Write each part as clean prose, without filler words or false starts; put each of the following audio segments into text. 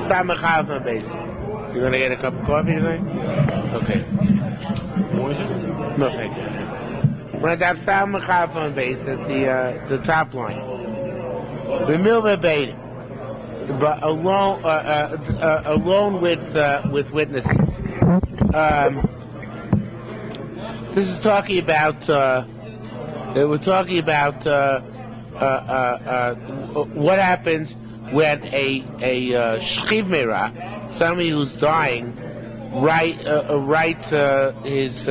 You're going to get a cup of coffee tonight? Okay. No, thank you. We're at the top line. The milva bait, but alone with witnesses. This is talking about. We're talking about what happens when a shchivmera, somebody who's dying, writes his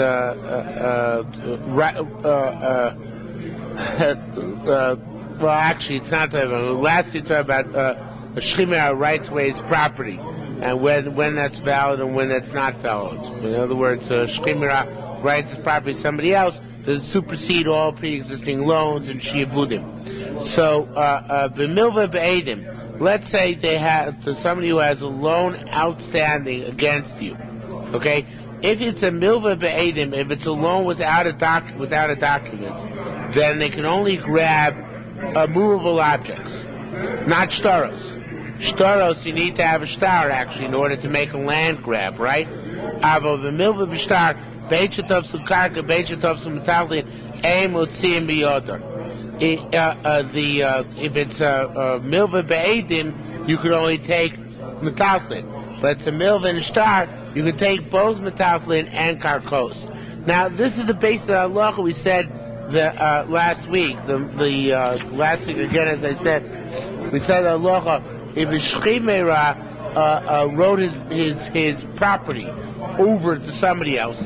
well, actually, it's not talking about. Last, you talk about a shchivmera writes away his property, and when that's valid and when that's not valid. In other words, a shchivmera writes his property to somebody else to supersede all pre-existing loans and shiabudim. So, b'milva be'edim. Let's say they have somebody who has a loan outstanding against you. Okay, if it's a milva be'edim, if it's a loan without a document, then they can only grab movable objects, not shtaros. Shtaros, you need to have a shtar actually in order to make a land grab, right? Avo b'milva b'shtar beichetov sukarka beichetov sumatalin aim utziim biyodor. If it's a milva be'edim, you could only take metaltlin. But it's a milva and a shtar, you can take both metaltlin and karkos. Now, this is the base of halacha we said last week. The last week again, as I said, we said halacha. If a shchivmera wrote his property over to somebody else,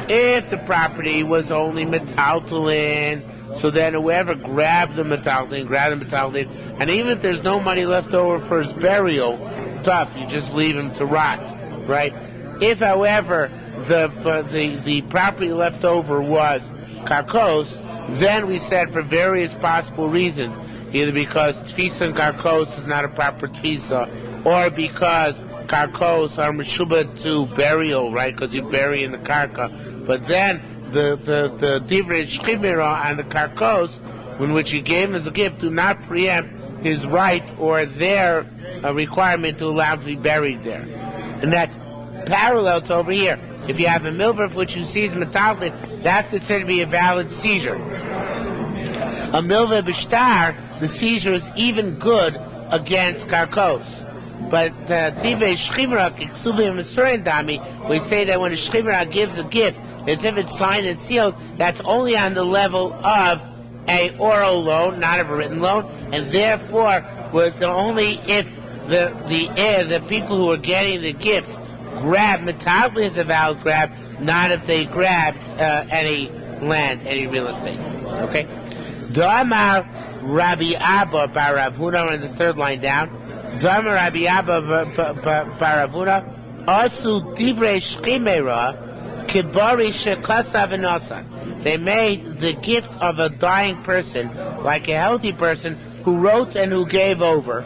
if the property was only metaltlin, so then whoever grabbed the metaltlin, and even if there's no money left over for his burial, tough, you just leave him to rot, right? If, however, the property left over was karkos, then we said for various possible reasons, either because tfisa and karkos is not a proper tfisa, or because karkos are meshuba to burial, right? Because you bury in the karka, but then the divrei shchivmera and the karkos, in which he gave him as a gift, do not preempt his right or their requirement to allow him to be buried there. And that's parallel to over here. If you have a milva of which you seize metaltlin, that's considered to be a valid seizure. A milva b'shtar, the seizure is even good against karkos. But divrei shchivmera kesuvos misurin dami, we say that when a shchivmera gives a gift, as if it's signed and sealed, that's only on the level of a oral loan, not of a written loan, and therefore, only if the people who are getting the gift grab metaltlin is a valid grab, not if they grabbed any land, any real estate. Okay? Da'amar Rabbi Abba bar Rav Huna, on the third line down. Da'amar Rabbi Abba bar Rav Huna, asu divrei shchivmera kibari shekasav v'nasan. They made the gift of a dying person like a healthy person who wrote and who gave over.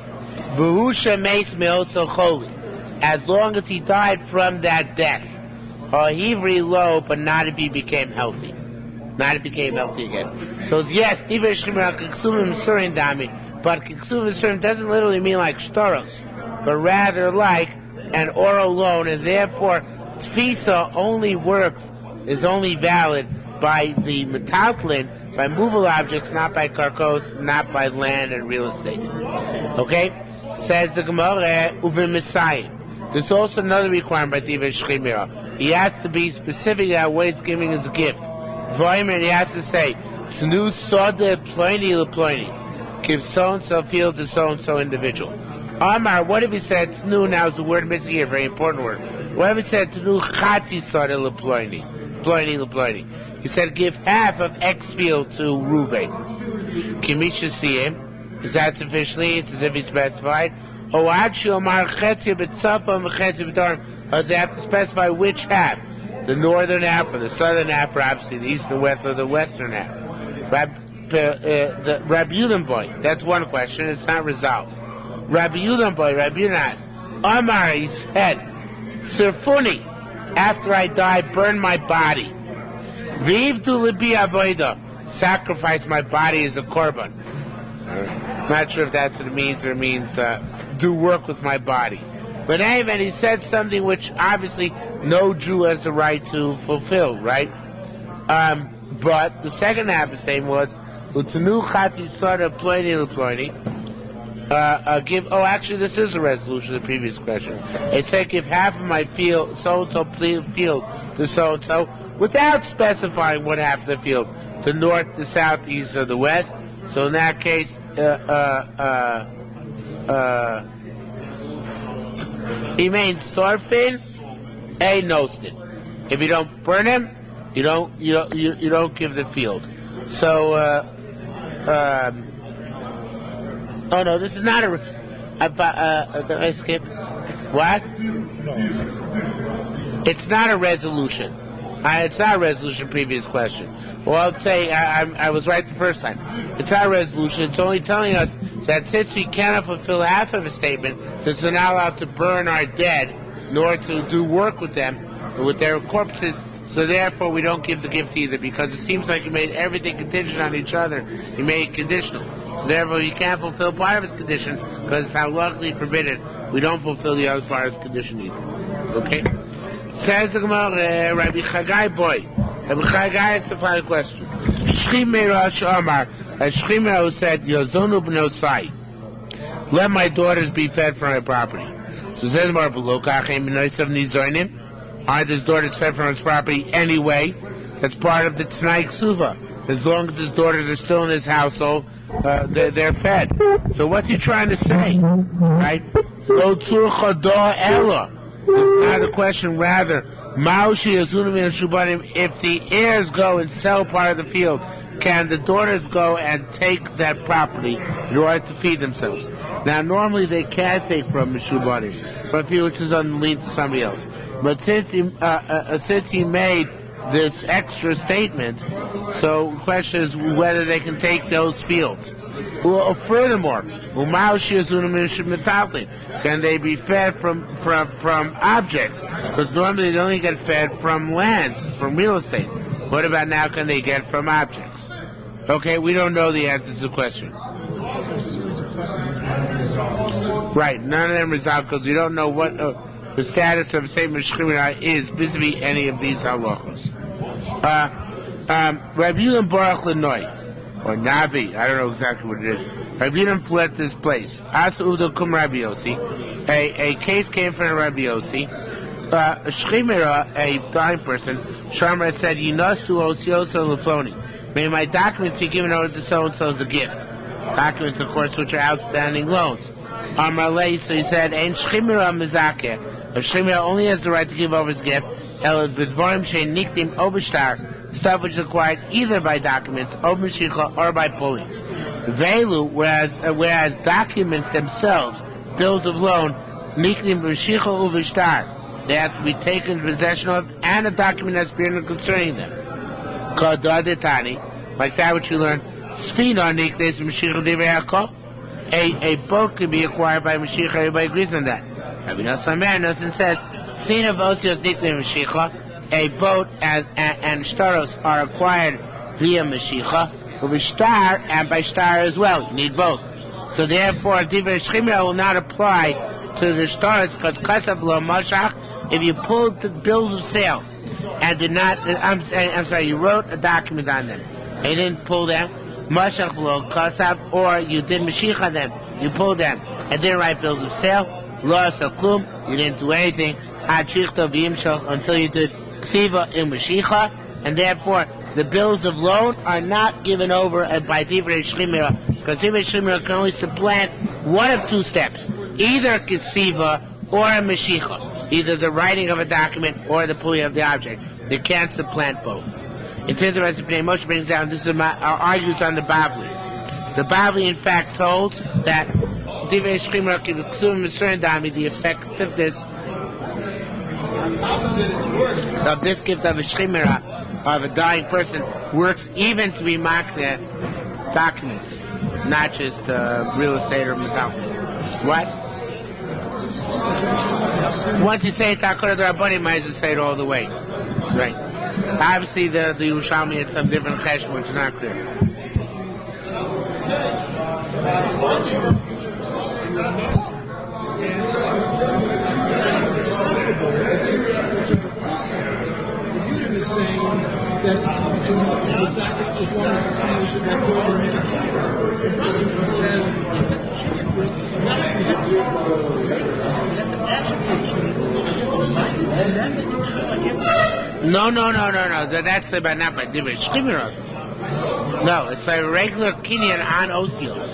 V'hu shemeis me'oso choli, as long as he died from that death. Or hivri lo, but not if he became healthy. Not if he became healthy again. So yes, divrei shchivmera kesuvos misurin dami, but kesuvos misurin doesn't literally mean like shtaros, but rather like an oral loan, and therefore tfisa only works, is only valid by the metaltlin, by movable objects, not by karkos, not by land and real estate. Okay? Says the Gemara, uve Messiah. There's also another requirement by divrei shchivmera. He has to be specific about what he's giving as a gift. Voimer, he has to say, Tnu soda ploini leploini. Give so-and-so field to so-and-so individual. Amar, what if he said, Tnu, now is the word missing here, very important word. What if he said, Tnu chatzi soda leploini? Ploini leploini. He said, give half of X field to Ruvain. Kimisha see him. Is that sufficiently? It's as if he specified. Or does he have to specify which half? The northern half or the southern half, or obviously the east and west or the western half? The Rabbi Yudan boy, that's one question. It's not resolved. Rabbi Yudan boy, Rabbi Yudan asked, Amar, he said, Sirfuni, after I die, burn my body. V'ivdu libi avoda, sacrifice my body as a korban. I'm not sure if that's what it means, or it means do work with my body. But anyway, he said something which obviously no Jew has the right to fulfill, right? But the second half of the statement was, "Utanu chati sada ploini leploini." Actually, this is a resolution of the previous question. It said, give half of my field, so-and-so field to so-and-so, without specifying what half of the field, the north, the south, the east, or the west. So in that case, he means sorfin, a nostin. If you don't burn him, you don't give the field. So, oh no, this is not did I skip? What? It's not a resolution. It's not a resolution, previous question. Well, I'll say I was right the first time. It's not a resolution. It's only telling us that since we cannot fulfill half of a statement, since we're not allowed to burn our dead, nor to do work with them, with their corpses, so therefore we don't give the gift either, because it seems like you made everything contingent on each other. You made it conditional. So therefore you can't fulfill part of his condition, because it's halachically forbidden. We don't fulfill the other part of his condition either. Okay? Says the Gemara, Rabbi Chagai boy. Rabbi Chagai asked the final question. Shchimei Amar, as Shchimei who said, Yozonu b'nosai, let my daughters be fed from my property. So says the Gemara, aren't his daughters fed from his property anyway? That's part of the Tanai Ksuva. As long as his daughters are still in his household, they're fed. So what's he trying to say? Right? Lo tzurcha da ella. It's not a question, rather, if the heirs go and sell part of the field, can the daughters go and take that property in order to feed themselves? Now, normally they can't take from Meshubanim, from a field which is on the lien to somebody else. But since he made this extra statement, so the question is whether they can take those fields. Well, furthermore, can they be fed from objects? Because normally they only get fed from lands, from real estate. What about now? Can they get from objects? Okay, we don't know the answer to the question. Right, none of them resolved because we don't know what the status of a statement of Shechina is vis-a-vis any of these halachos. Rabbi Yulam Baruch Lenoi, or Navi, I don't know exactly what it is. Rabbi Yulam fled this place. Asa Udo Kum Rabbi Yossi. A case came from Rabbi Yossi. Shchimera, a dying person, Shamra said, Yinastu Osioso Leploni. May my documents be given over to so-and-so as a gift. Documents, of course, which are outstanding loans. Amarle, so he said, Ein Shchimera Mizakeh. A Shchimera only has the right to give over his gift. El Bidvarim Shein Niktim Obishtar. Stuff which is acquired either by documents, or Mashicha, or by pulling. Velu, whereas documents themselves, bills of loan, Niktim Mashicha Uvishtar, they have to be taken into possession of, and a document has been concerning them. Kadadetani, like that which you learn, Sfina Niktim Mashicha Divrei a boat can be acquired by Mashicha, everybody agrees on that. Rabbi Nosson says, Sina Vosios Niktim Mashicha, a boat and shtaros are acquired via Mashicha, with shtar and by shtar as well. You need both. So therefore, Divrei Shchimra will not apply to the shtaros because kasav lo mashach. If you pulled the bills of sale and did not, I'm sorry, you wrote a document on them and you didn't pull them, mashach lo kasav, or you did Mashicha them, you pulled them and didn't write bills of sale, lo asa klum, you didn't do anything, until you did Ksiva in Mashicha, and therefore the bills of loan are not given over by Divrei Shchimera, because Divrei Shchimera can only supplant one of two steps, either Ksiva or a Mashicha, either the writing of a document or the pulling of the object. They can't supplant both. It's interesting, Moshe brings down, this is argues on the Bavli. The Bavli in fact holds that Divrei Shchimera can the effectiveness of this gift of a shchimera of a dying person works even to be makneh documents, not just real estate or metal. What? Once you say it, Takora Darabani, might as well say it all the way. Right. Obviously, the Yerushalmi had some different chesh, which is not clear. that in the second performance of singing that order, the person says, No. That's about not by Divrei Shchimirot. No, it's a regular kinyan on osios.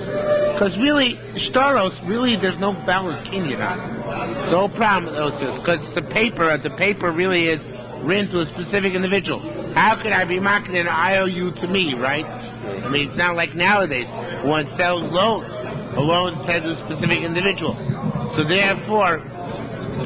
Because really, shtaros, really, there's no valid kinyan on it. It's no problem with osios, because the paper really is written to a specific individual. How could I be marking an IOU to me, right? I mean, it's not like nowadays. One sells loans. A loan is tied to a specific individual. So therefore,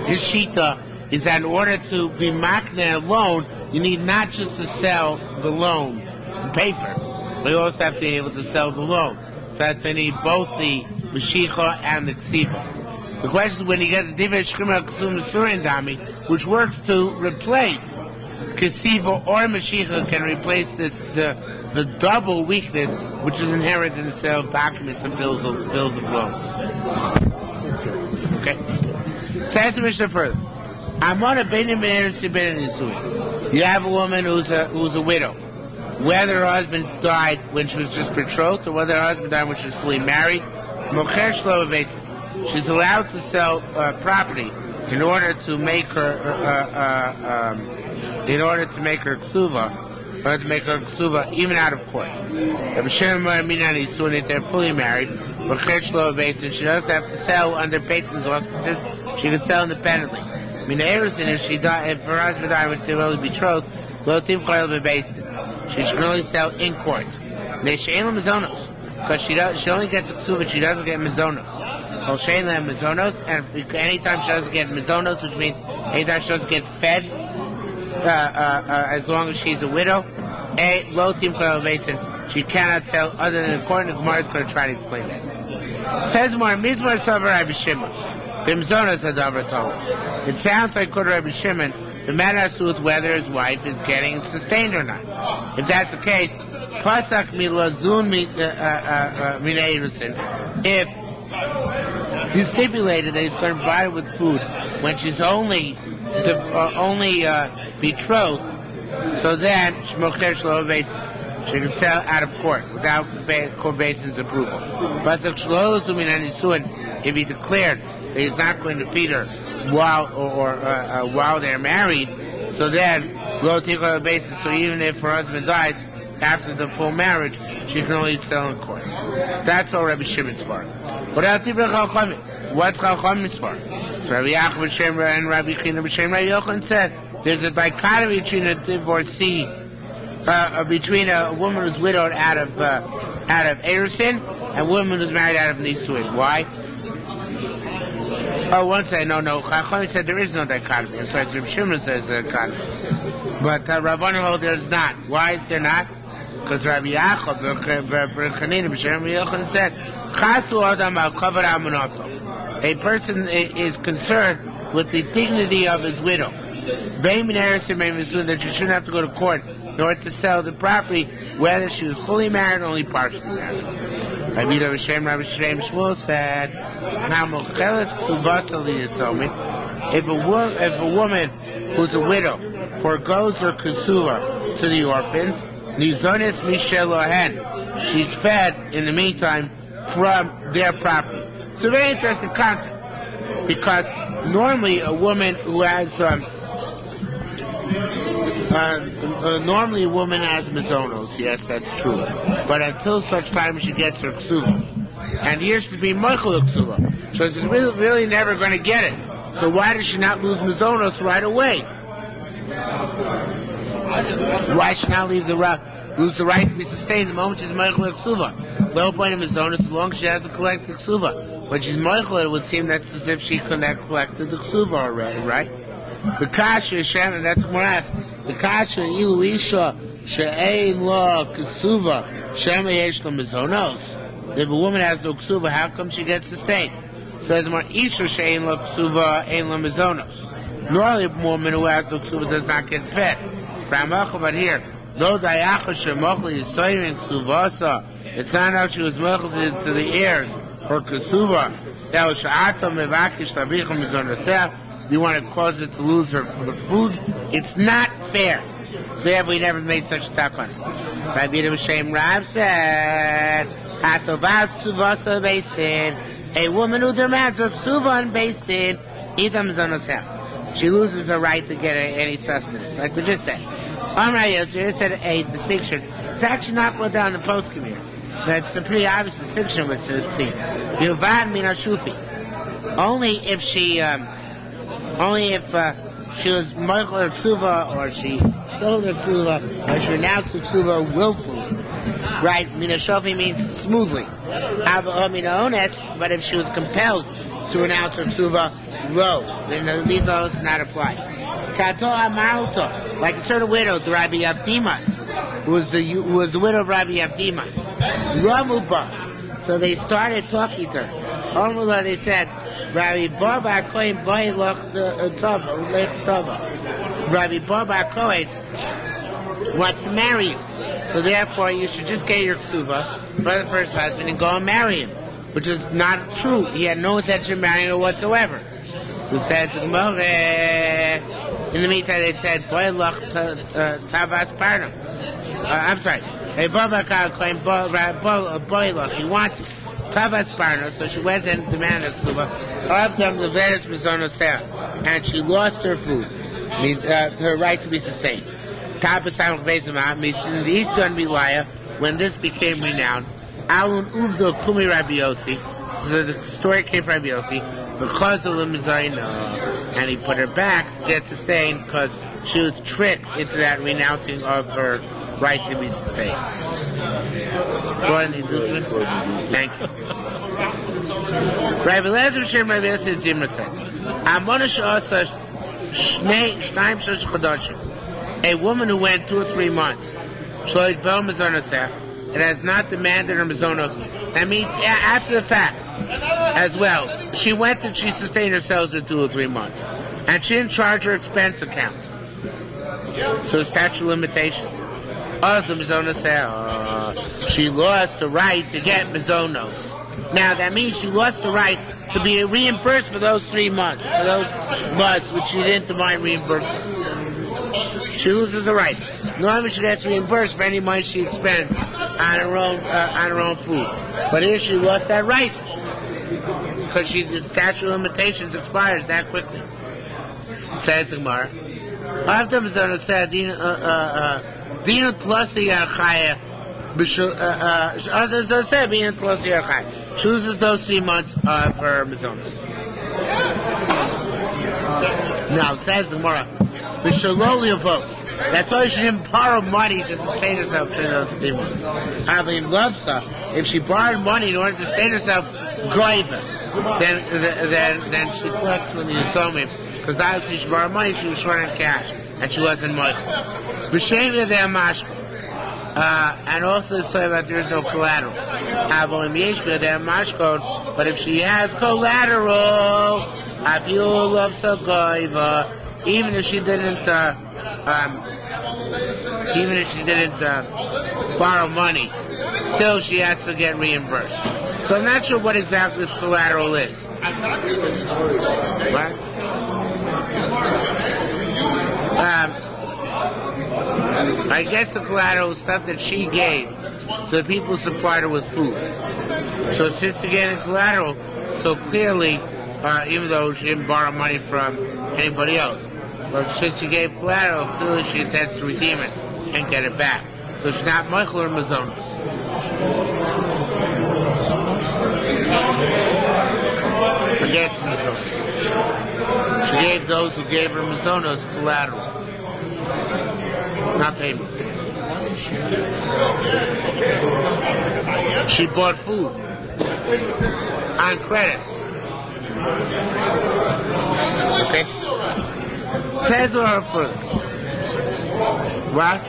his shita is that in order to be marking a loan, you need not just to sell the loan, the paper, but you also have to be able to sell the loans. So that's when you need both the Mashiach and the Ksiva. The question is when you get the Divrei Shechima Kesuvos Misurin Dami, which works to replace Kesiva or Mashiach, can replace the double weakness which is inherent in the sale of documents and bills of loan. Okay. Says the Mishnah further. You have a woman who's a widow. Whether her husband died when she was just betrothed or whether her husband died when she was fully married, she's allowed to sell property in order to make her ksuva, even out of court. If they're fully married, she doesn't have to sell under Basin's auspices. She can sell independently. If her husband died when they were only betrothed, she can only sell in court. Because she only gets ksuva, she doesn't get mizonos. And anytime she doesn't get mizonos, which means anytime she doesn't get fed, as long as she's a widow, she cannot sell other than in court. And the Gemara is going to try to explain that. Says more, Mizmar Savar Rabbi Shimon. It sounds like Kod Rabbi Shimon. The matter has to do with whether his wife is getting sustained or not. If that's the case, Pasak milazun mineirusin. If he stipulated that he's going to provide her with food when she's only betrothed, so then shmocher shlo beis, she can sell out of court without court basin's approval. Pasak shlo zumin anisuin. If he declared that he's not going to feed her while they're married, so then lo tikra basin. So even if her husband dies after the full marriage, she can only sell in court. That's all Rabbi Shimon's for. But what's Chachamim's for? So Rabbi Yaakov B'Shem and Rabbi China B'Shem Rabbi Yochanan said there's a dichotomy between a divorcee, between a woman who's widowed out of Erusin and a woman who's married out of Nisuin. Why? Oh, one side, no. Chachamim said there is no dichotomy. And so it's Rabbi Shimon says there's a dichotomy. But Rabbanan hold there's not. Why is there not? Because Rabbi Yaakov, said, a person is concerned with the dignity of his widow. That she shouldn't have to go to court in order to sell the property, whether she was fully married or only partially married. Rabbi Shem Shmuel said, if a woman who's a widow forgoes her ksuva to the orphans, nizonis mishelohen, she's fed in the meantime from their property. It's a very interesting concept, because normally a woman who has mizonos, yes, that's true. But until such time she gets her ksuva, and here she's being mochel ksuva, so she's really never going to get it. So why does she not lose mizonos right away? Why should she not lose the right to be sustained the moment she's mochel ksuva? Low point of mizonos, as long as she hasn't collected ksuva. When she's mochel, it would seem that's as if she could have collected the ksuva already, right? The kasha Shem, and that's what we're asked. The kasha ilu isha she'ein lo ksuva Shem yesh lo mizonos. If a woman has no ksuva, how come she gets sustained? Says more isha she'ein lo ksuva ein lo mizonos. Normally, a woman who has no ksuva does not get fed. But here, lo dayacha shemochli yisoyim ksuvasa. It's not how she was mochel to the heirs or ksuva. That was she'ata mevakish tabicha mizonoseh. You want to cause her to lose her food? It's not fair. So therefore, he never made such a talk on it. Rabbi Yehuda Shem Rav said, "Hatovas ksuvasa based in a woman who demands her ksuva and based in idam zonosem. She loses her right to get any sustenance, like we just said." Amar Yosef said a distinction. It's actually not put down in the poskim here. That's a pretty obvious distinction, which it seems. Yuvad min hashufi. Only if she was Michael or Ksuva, or she sold her Ksuva, or she renounced the Ksuva willfully. Right? Mina Shofi means smoothly. But if she was compelled to renounce her Ksuva low, then these laws do not apply. Kato Amaruto, like a certain widow, the Rabbi Abdimas, who was the widow of Rabbi Abdimas. Ramuba. So they started talking to her. Omula, they said, Rabbi Barba Kohen Boy Tova. Rabbi Barba Kohen wants to marry you. So therefore you should just get your ksuva for the first husband and go and marry him. Which is not true. He had no intention of marrying her whatsoever. So it says in the meantime they said Boy Loch Tavas Parnam. I'm sorry. Hey Barba Kohen Boy Loch, he wants you. Tavas Parna, so she went and demanded ksuva of them the Vedas Mizonosea, and she lost her food, her right to be sustained. Tapas Samach Bezamah means in the Eastern Bilaya, when this became renowned, Alun Uvdo Kumi Rabbi Yossi, so the story came from Rabbi Yossi, because of the Mizaina, and he put her back to get sustained because she was tricked into that renouncing of her right to be sustained. Thank you. Rabbi Lezer Shem Rabbi Yossi Zimra said, a woman who went 2 or 3 months, it has not demanded her mazonos. That means after the fact as well. She went and she sustained herself in 2 or 3 months. And she didn't charge her expense account. So statute of limitations. The Mizonos she lost the right to get Mizonos. Now that means she lost the right to be reimbursed for those 3 months, for those months which she didn't demand reimbursement. She loses the right. Normally she gets reimbursed for any money she expends on her own food. But here she lost that right because the statute of limitations expires that quickly. Says the Gemara. After Mizonos said, Dina Tlasi Archaya, she loses those 3 months of her Mizonos. Now, says the Gemara, that's why she didn't borrow money to sustain herself during those 3 months. Having loves her, if she borrowed money in order to sustain herself, goiva, then she collects when you saw me. Because obviously she borrowed money, she was short on cash, and she wasn't moichel. And also it's talking about there is no collateral. But if she has collateral, even if she didn't borrow money, still she has to get reimbursed. So I'm not sure what exactly this collateral is. Right? I guess the collateral is stuff that she gave, so the people supplied her with food. So since she gave collateral, so clearly, even though she didn't borrow money from anybody else, but since she gave collateral, clearly she intends to redeem it and get it back. So she's not Michael or Mazonos. Forgets Mazonos. She gave those who gave her Mazonos collateral. Not payment. She bought food on credit. Okay? Says or first. What?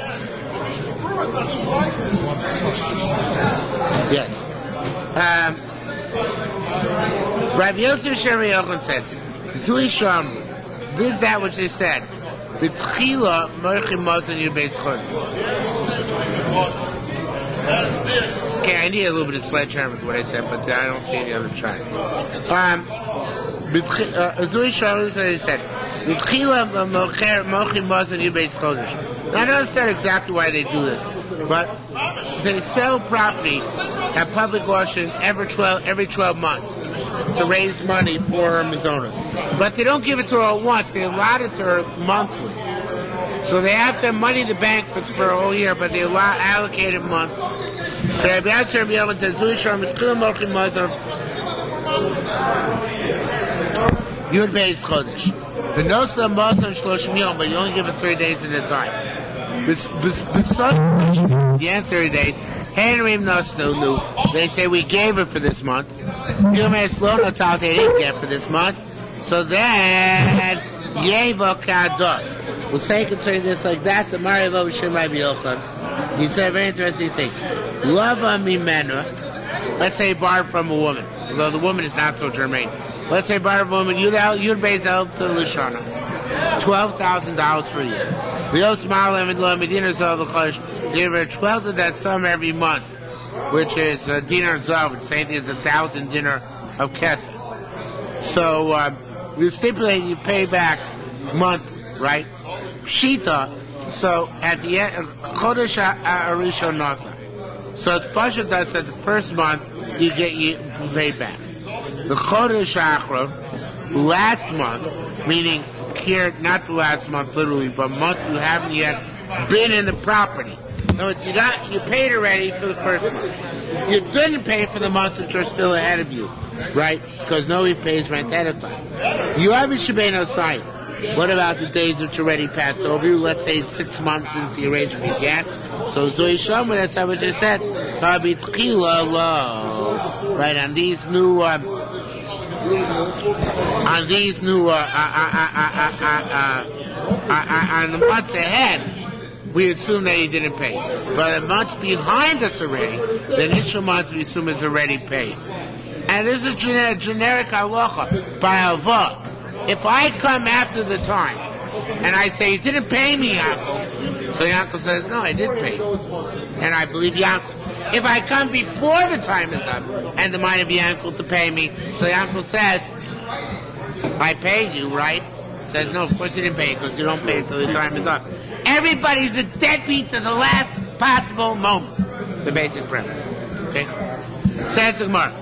Yes. Rabbi Yosef Sheri Yochanan said, Zui Sham, this is that which they said. B'tchila merchim mazon yirbeis chon. Says this. Okay, I need a little bit of sledgehammer with what I said, but I don't see any other trying. Zui Shalom is what he said. B'tchila mochim mazon yibeis chodesh. I don't understand exactly why they do this, but they sell property at public auction every 12 months to raise money for her mazonos. But they don't give it to her all at once. They allot it to her monthly. So they have to have money in the bank for a whole year, but they allocate it months. Yud Beis Chodesh. V'nosla Masan Shloshim Yom, but you only give it 3 days at a time. The end 30 days. Henrim Nosnu. They say we gave it for this month. Yumes Lo Natal they didn't get for this month. So then Yevo Kador. We'll say concerning this like that. The Mariavo Shem Rabbi Yochanan. He said a very interesting thing. Lava Mimena. Let's say borrowed from a woman, although the woman is not so germane. Let's say borrowed from a woman. You'd base out to Lishana. $12,000 for a year. We owe smile and lo medina zav l'chodesh. Give her 12 of that sum every month, which is a dinar zav, which say is 1,000 dinar of kesef. So you stipulate you pay back monthly, right? Shita. So at the end, chodesh arishon nasa. So it's Pasha does that the first month you pay back. The chodesh achron, last month, meaning here, not the last month literally, but month you haven't yet been in the property. In other words, you paid already for the first month. You didn't pay for the months that are still ahead of you, right? Because nobody pays rent ahead of time. You have a Shebeno sign. What about the days which already passed over you? Let's say it's 6 months since the arrangement began. So Zoe Shama, that's how I just said. Right, on these new on the months ahead, we assume that he didn't pay. But the months behind us already, the initial months we assume is already paid. And this is generic halacha by Avah. If I come after the time and I say, you didn't pay me, Yaakov, so Yaakov says, no, I did pay you. And I believe Yaakov. If I come before the time is up and the mind of Yaakov to pay me, so Yaakov says, I paid you, right? Says, no, of course you didn't pay it because you don't pay until the time is up. Everybody's a deadbeat to the last possible moment. The basic premise. Okay? Says the Gemara.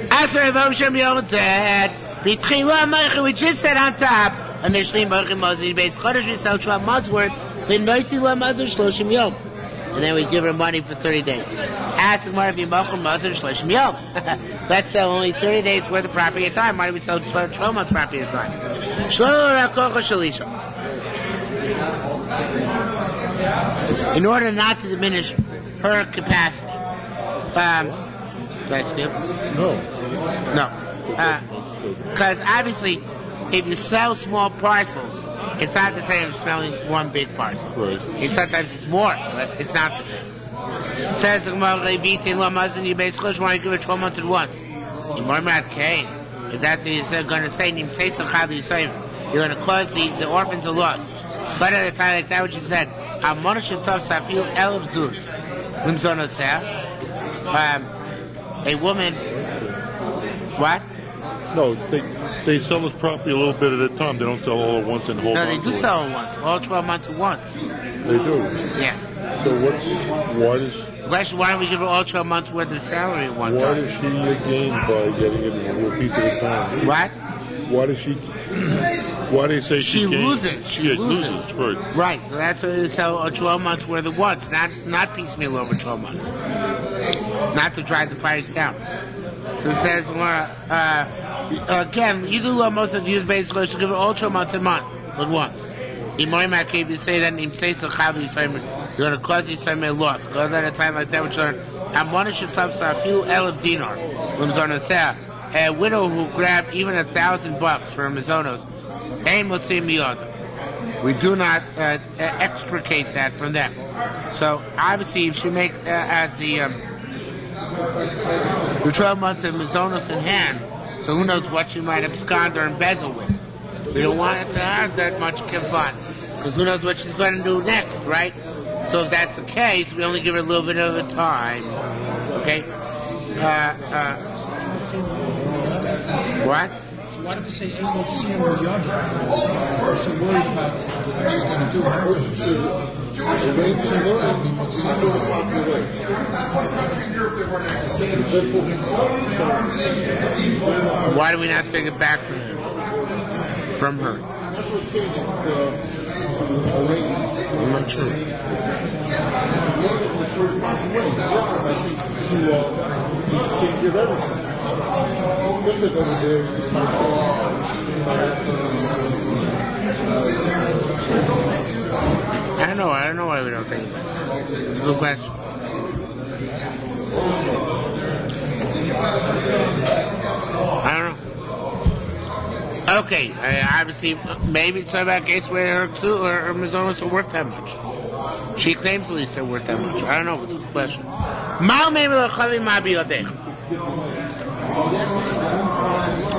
Asher Evam Shem Yom said, we just said on top, initially, base chodesh we sell 12 months worth, and then we give her money for 30 days. Ask the Gemara if you let's sell only 30 days worth of property at a time. Why do we sell 12 months property at a time? In order not to diminish her capacity. Do I skip? No. Because obviously, if you sell small parcels, it's not the same as selling one big parcel. Right. Sometimes it's more, but it's not the same. It says the Gemara, you basically want to give it 12 months at once. If that's what you're going to say, you're going to cause the orphans a loss. But at a time like that, what you said, a woman, what? No, they sell this property a little bit at a time. They don't sell all at once and hold on. No, they do sell at once. All 12 months at once. They do? Yeah. So why does... The question, why don't we give her all 12 months worth of salary at one Why time? does she gain by getting it in a piece at a time? What? Why does she... Why do they say she gains? Loses. She loses. Right. Right. So that's why they sell 12 months worth at once, not piecemeal over 12 months. Not to drive the price down. So it says more, again, either law most of the use basically should give it all 12 months a month, but once. In my case, you say that in say you're going to cause Yisrael a loss. Because at a time like that, which learn, and one should have a few elef dinar. A widow who grabbed even $1,000 for her mazonos, we do not extricate that from them. So obviously, if she makes as the 12 months of mazonos in hand, so who knows what she might abscond or embezzle with. We don't want it to have that much funds, because who knows what she's going to do next, right? So if that's the case, we only give her a little bit of a time. Okay? What? why did we say ain't no seeing with Yagi? We're so worried about what she's going to do. Why do we not take it back from him? From her? I'm not sure. I don't know why we don't think about it. It's a good question. I don't know. Okay, obviously, maybe it's about a case where her mazonos are worth that much. She claims at least they're worth that much. I don't know. It's a good question.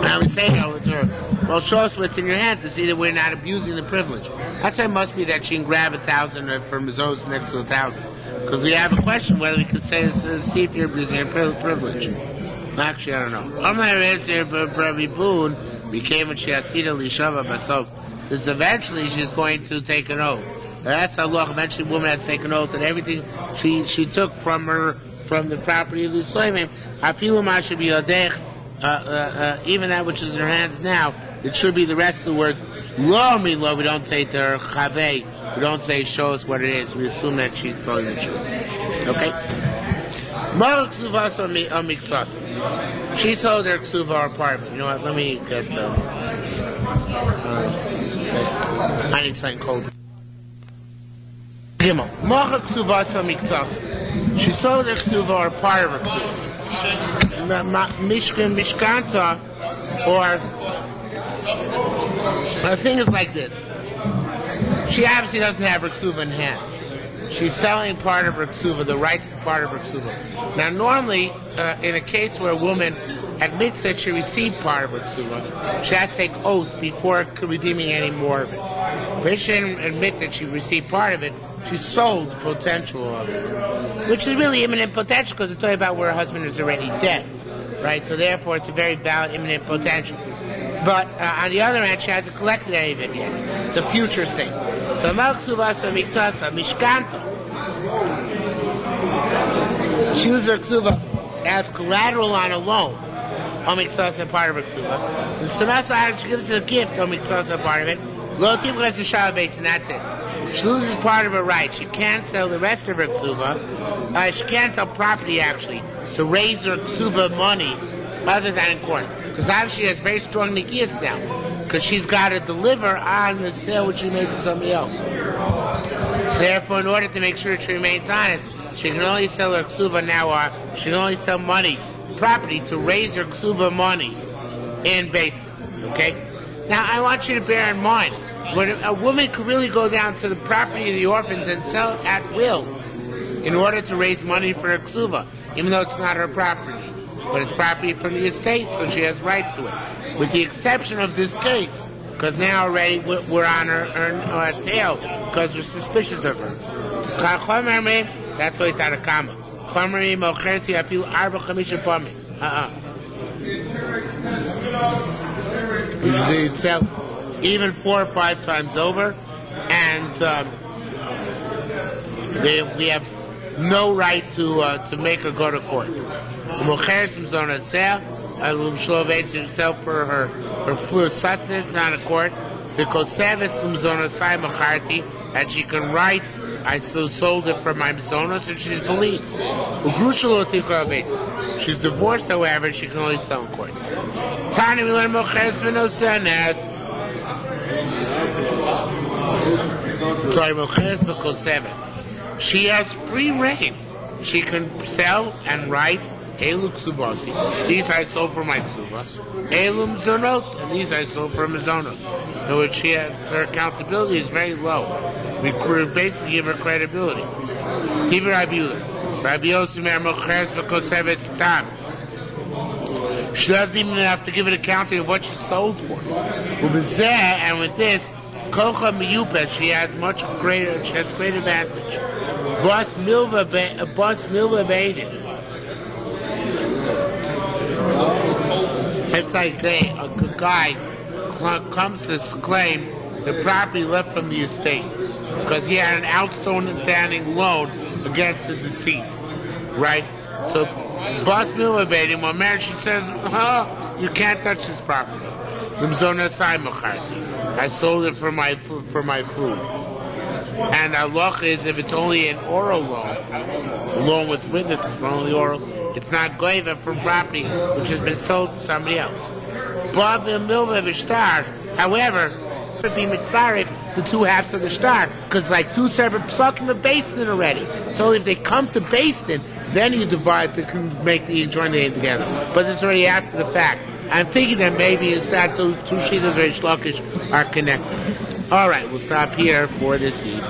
I would say, to her, well, show us what's in your hand to see that we're not abusing the privilege. That's why it must be that she can grab 1,000 for mazonos next to 1,000. Because we have a question whether we could say, see if you're abusing your privilege. Actually, I don't know. I'm not answering, but Rabbi Boone became a Shiasida Lishava Basov. Since eventually she's going to take an oath. That's how long eventually a woman has to take an oath that everything she took from the property of the Yisraelim, Afilu should be Yodech, even that which is in her hands now, it should be the rest of the words. Lo mi lo, we don't say to her, Chavei, we don't say show us what it is, we assume that she's telling the truth. Okay? She sold her ksuva apartment. You know what? Let me get. I need something cold. She sold her ksuva or part of her ksuva. Mishkanta, or the thing is like this. She obviously doesn't have her ksuva in hand. She's selling part of her ksuva, the rights to part of her ksuva. Now, normally, in a case where a woman admits that she received part of her ksuva, she has to take oath before redeeming any more of it. But if she didn't admit that she received part of it, she sold the potential of it, which is really imminent potential because it's talking about where her husband is already dead, right? So therefore, it's a very valid imminent potential. But on the other hand, she hasn't collected any of it yet. It's a future thing. So Mal Ksuvasa Miktasa Mishkanta. She uses her ksuva as collateral on a loan. Omiktasa part of her ksuva. The Samasa, she gives us a gift. Omiktasa part of it. Lo Tibras the Shala base, and that's it. She loses part of her right. She can't sell the rest of her ksuva. She can't sell property actually to raise her ksuva money other than in court. Because obviously she has very strong nikiyas now. Because she's got to deliver on the sale which she made to somebody else. So therefore, in order to make sure she remains honest, she can only sell her ksuva now, or she can only sell property to raise her ksuva money in Beis. Okay? Now, I want you to bear in mind, when a woman could really go down to the property of the orphans and sell it at will in order to raise money for her ksuva, even though it's not her property. But it's property from the estate, so she has rights to it. With the exception of this case, because now already we're on her tail, because we're suspicious of her. That's why it's out of comma. Usually it's sell even 4 or 5 times over, and we have no right to make her go to court. Himself for her sustenance on a court, and she can write, I sold it for my mazonos, and she's believed. She's divorced, however, she can only sell in court. Tani, we learn she has free reign. She can sell and write Elu Ksubasi. These I sold for my Ksuba. Elu Mzonos, and these I sold for Mazonos. In other words, her accountability is very low. We basically give her credibility. Tivi Rabiulah. Rabbi Yosimer Moches V'Koseves Tam. She doesn't even have to give an accounting of what she sold for. Uvizeh, and with this, Kocha Miyupa, she has great advantage. Bas Milva Beidin. It's like a guy comes to claim the property left from the estate because he had an outstanding loan against the deceased, right? So, Bas Milvabedim, when marriage, she says, you can't touch this property. I sold it for my food. And halacha is if it's only an oral loan, along with witnesses, but only oral, it's not goiva for property which has been sold to somebody else. However, if he mitzaref the two halves of the star, because like two separate psukim of bastin already. So if they come to bastin, then you divide to make the join the together. But it's already after the fact. I'm thinking that maybe is that those two shitas Reish Lakish are connected. All right, we'll stop here for this evening.